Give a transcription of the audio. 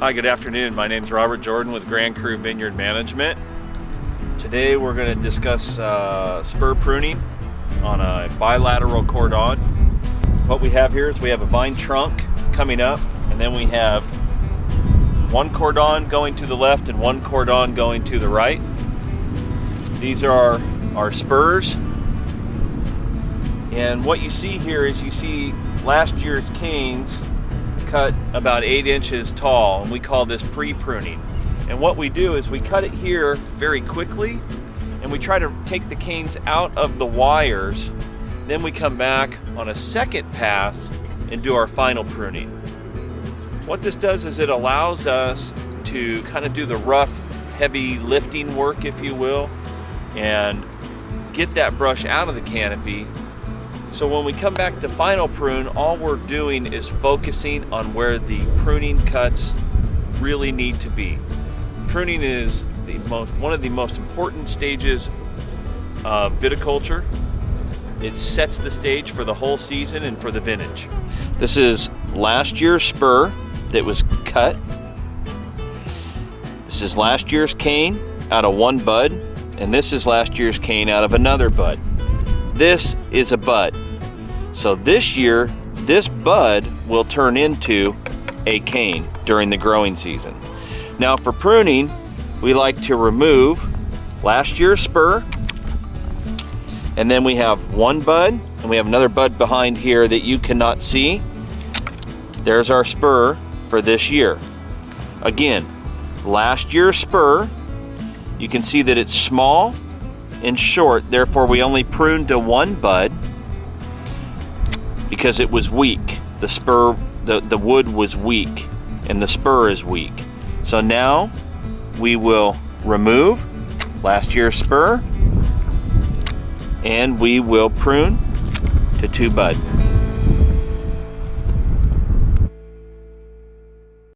Hi, good afternoon. My name is Robert Jordan with Grand Cru Vineyard Management. Today we're going to discuss spur pruning on a bilateral cordon. What we have here is we have a vine trunk coming up, and then we have one cordon going to the left and one cordon going to the right. These are our spurs. And what you see here is you see last year's canes cut about 8 inches tall, and we call this pre-pruning. And what we do is we cut it here very quickly, and we try to take the canes out of the wires. Then we come back on a second pass and do our final pruning. What this does is it allows us to kind of do the rough, heavy lifting work, if you will, and get that brush out of the canopy. So when we come back to final prune, all we're doing is focusing on where the pruning cuts really need to be. Pruning is one of the most important stages of viticulture. It sets the stage for the whole season and for the vintage. This is last year's spur that was cut. This is last year's cane out of one bud, and this is last year's cane out of another bud. This is a bud. So this year, this bud will turn into a cane during the growing season. Now for pruning, we like to remove last year's spur, and then we have one bud, and we have another bud behind here that you cannot see. There's our spur for this year. Again, last year's spur, you can see that it's small and short, therefore we only pruned to one bud because it was weak. The spur, the wood was weak, and the spur is weak. So now we will remove last year's spur, and we will prune to two bud.